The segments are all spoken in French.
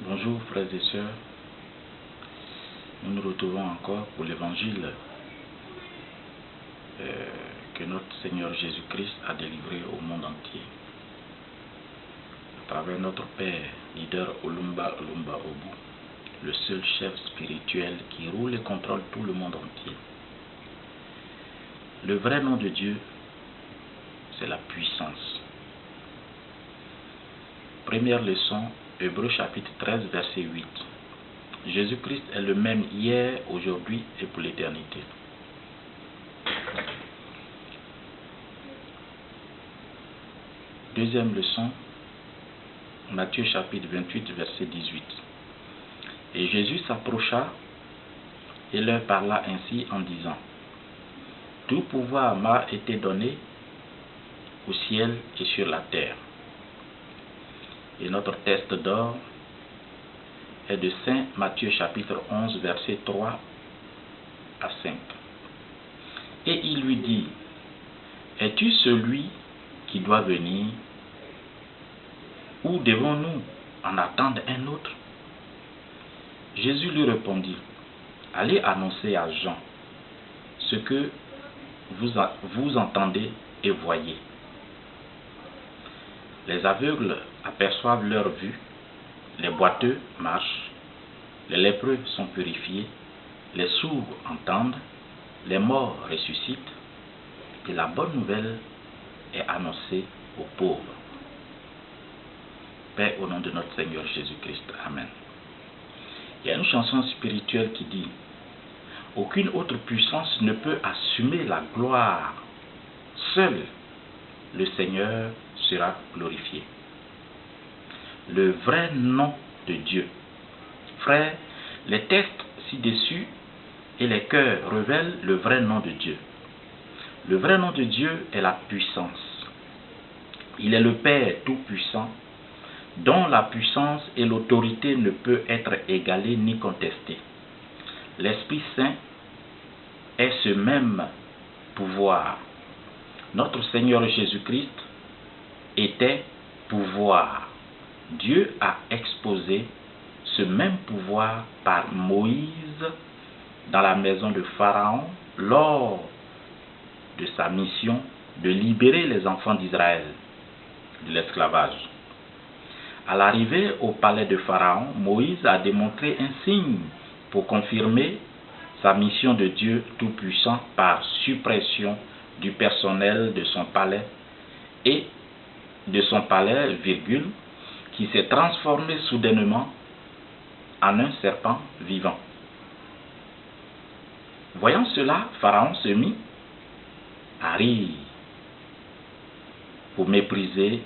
Bonjour frères et sœurs, nous nous retrouvons encore pour l'évangile que notre Seigneur Jésus-Christ a délivré au monde entier. À travers notre Père, leader Olumba Obu, le seul chef spirituel qui roule et contrôle tout le monde entier. Le vrai nom de Dieu, c'est la puissance. Première leçon, Hébreux chapitre 13, verset 8. Jésus-Christ est le même hier, aujourd'hui et pour l'éternité. Deuxième leçon, Matthieu chapitre 28, verset 18. Et Jésus s'approcha et leur parla ainsi en disant: tout pouvoir m'a été donné au ciel et sur la terre. Et notre texte d'or est de Saint Matthieu chapitre 11, verset 3 à 5. Et il lui dit: es-tu celui qui doit venir, ou devons-nous en attendre un autre? Jésus lui répondit: allez annoncer à Jean ce que vous entendez et voyez. Les aveugles aperçoivent leur vue, les boiteux marchent, les lépreux sont purifiés, les sourds entendent, les morts ressuscitent, et la bonne nouvelle est annoncée aux pauvres. Paix au nom de notre Seigneur Jésus-Christ. Amen. Il y a une chanson spirituelle qui dit: aucune autre puissance ne peut assumer la gloire. Seul le Seigneur sera glorifié. Le vrai nom de Dieu. Frères, les textes ci-dessus et les cœurs révèlent le vrai nom de Dieu. Le vrai nom de Dieu est la puissance. Il est le Père tout-puissant, dont la puissance et l'autorité ne peuvent être égalées ni contestées. L'Esprit Saint est ce même pouvoir. Notre Seigneur Jésus-Christ était pouvoir. Dieu a exposé ce même pouvoir par Moïse dans la maison de Pharaon lors de sa mission de libérer les enfants d'Israël de l'esclavage. À l'arrivée au palais de Pharaon, Moïse a démontré un signe pour confirmer sa mission de Dieu Tout-Puissant par suppression du personnel de son palais et de son palais, qui s'est transformé soudainement en un serpent vivant. Voyant cela, Pharaon se mit à rire pour mépriser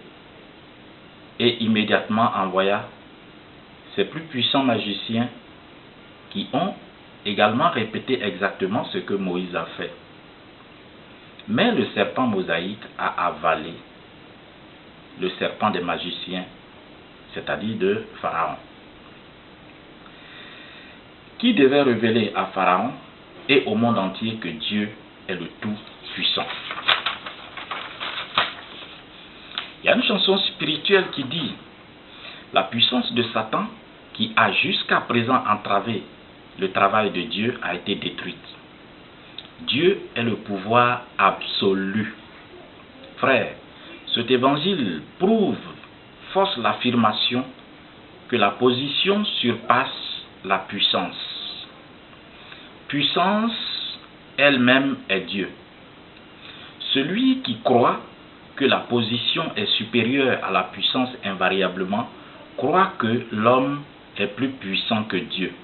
et immédiatement envoya ses plus puissants magiciens qui ont également répété exactement ce que Moïse a fait. Mais le serpent mosaïque a avalé le serpent des magiciens, c'est-à-dire de Pharaon, qui devait révéler à Pharaon et au monde entier que Dieu est le Tout-Puissant. Il y a une chanson spirituelle qui dit: la puissance de Satan, qui a jusqu'à présent entravé le travail de Dieu, a été détruite. Dieu est le pouvoir absolu. Frères, cet évangile force l'affirmation que la position surpasse la puissance. Puissance elle-même est Dieu. Celui qui croit que la position est supérieure à la puissance invariablement croit que l'homme est plus puissant que Dieu.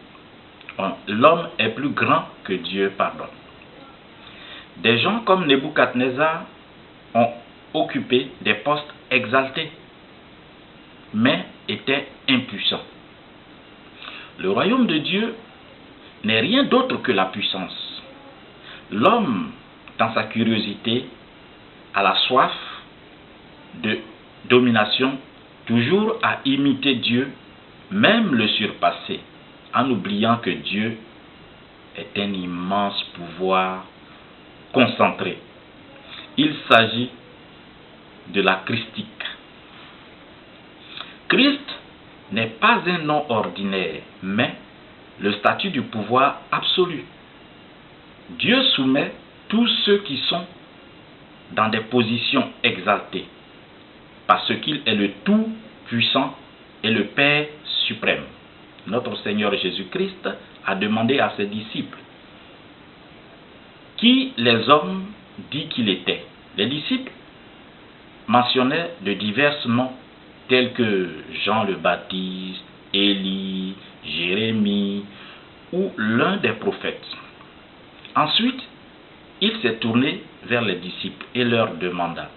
L'homme est plus grand que Dieu, Des gens comme Nebuchadnezzar ont occupé des postes exaltés, mais étaient impuissants. Le royaume de Dieu n'est rien d'autre que la puissance. L'homme, dans sa curiosité, a la soif de domination, toujours à imiter Dieu, même le surpasser, en oubliant que Dieu est un immense pouvoir concentré. Il s'agit de la christique. Christ n'est pas un nom ordinaire, mais le statut du pouvoir absolu. Dieu soumet tous ceux qui sont dans des positions exaltées, parce qu'il est le Tout-Puissant et le Père suprême. Notre Seigneur Jésus-Christ a demandé à ses disciples qui les hommes disent qu'il était. Les disciples mentionnaient de divers noms tels que Jean le Baptiste, Élie, Jérémie ou l'un des prophètes. Ensuite, il s'est tourné vers les disciples et leur demanda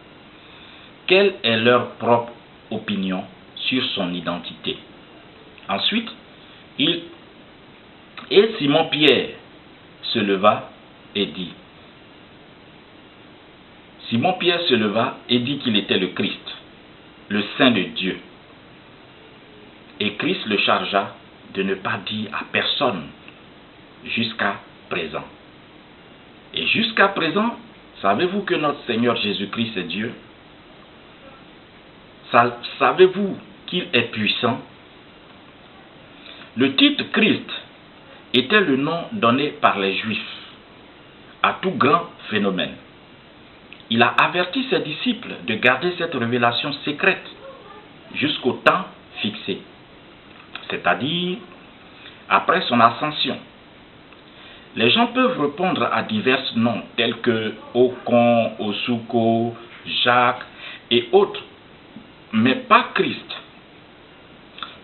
quelle est leur propre opinion sur son identité. Ensuite, Simon-Pierre se leva et dit qu'il était le Christ, le Saint de Dieu. Et Christ le chargea de ne pas dire à personne jusqu'à présent. Et jusqu'à présent, savez-vous que notre Seigneur Jésus-Christ est Dieu? Savez-vous qu'il est puissant? Le titre Christ était le nom donné par les Juifs à tout grand phénomène. Il a averti ses disciples de garder cette révélation secrète jusqu'au temps fixé, c'est-à-dire après son ascension. Les gens peuvent répondre à divers noms tels que Ocon, Osuko, Jacques et autres, mais pas Christ.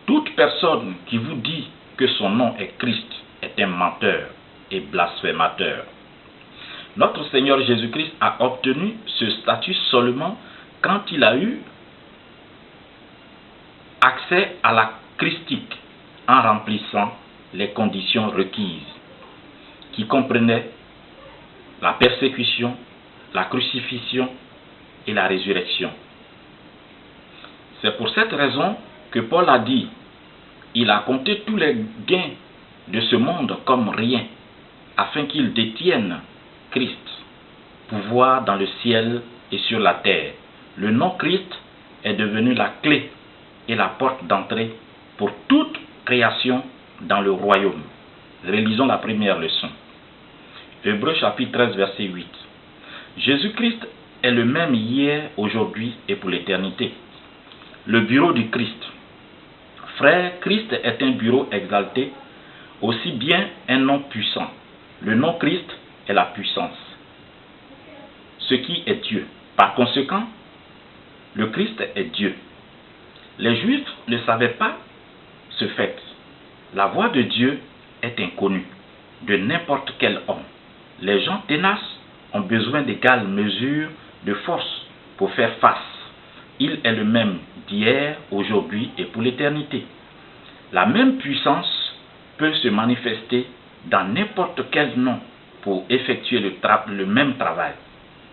Toute personne qui vous dit que son nom est Christ est un menteur et blasphémateur. Notre Seigneur Jésus-Christ a obtenu ce statut seulement quand il a eu accès à la christique en remplissant les conditions requises, qui comprenaient la persécution, la crucifixion et la résurrection. C'est pour cette raison que Paul a dit, il a compté tous les gains de ce monde comme rien, afin qu'il détienne Christ, pouvoir dans le ciel et sur la terre. Le nom Christ est devenu la clé et la porte d'entrée pour toute création dans le royaume. Relisons la première leçon. Hébreux chapitre 13, verset 8. Jésus-Christ est le même hier, aujourd'hui et pour l'éternité. Le bureau du Christ. Frère, Christ est un bureau exalté, aussi bien un nom puissant. Le nom Christ est la puissance, ce qui est Dieu. Par conséquent, le Christ est Dieu. Les Juifs ne savaient pas ce fait. La voix de Dieu est inconnue de n'importe quel homme. Les gens ténaces ont besoin d'égale mesure de force pour faire face. Il est le même d'hier, aujourd'hui et pour l'éternité. La même puissance peut se manifester dans n'importe quel nom pour effectuer le même travail.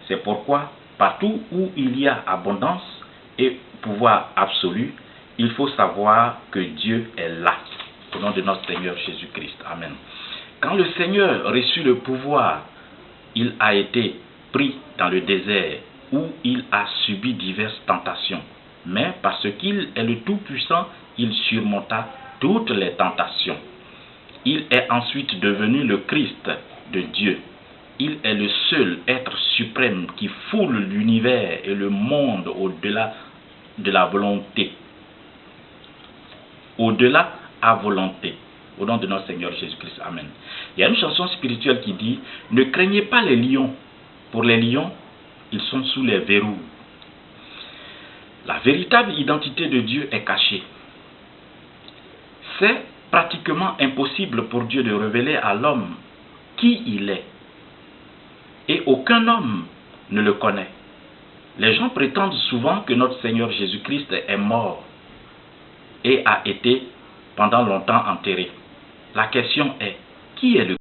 C'est pourquoi, partout où il y a abondance et pouvoir absolu, il faut savoir que Dieu est là. Au nom de notre Seigneur Jésus-Christ. Amen. Quand le Seigneur reçut le pouvoir, il a été pris dans le désert où il a subi diverses tentations. Mais parce qu'il est le Tout-Puissant, il surmonta toutes les tentations. Il est ensuite devenu le Christ de Dieu. Il est le seul être suprême qui foule l'univers et le monde au-delà de la volonté. Au-delà à volonté. Au nom de notre Seigneur Jésus-Christ. Amen. Il y a une chanson spirituelle qui dit « Ne craignez pas les lions. Pour les lions, ils sont sous les verrous. » La véritable identité de Dieu est cachée. C'est pratiquement impossible pour Dieu de révéler à l'homme qui il est. Et aucun homme ne le connaît. Les gens prétendent souvent que notre Seigneur Jésus-Christ est mort et a été pendant longtemps enterré. La question est, qui est le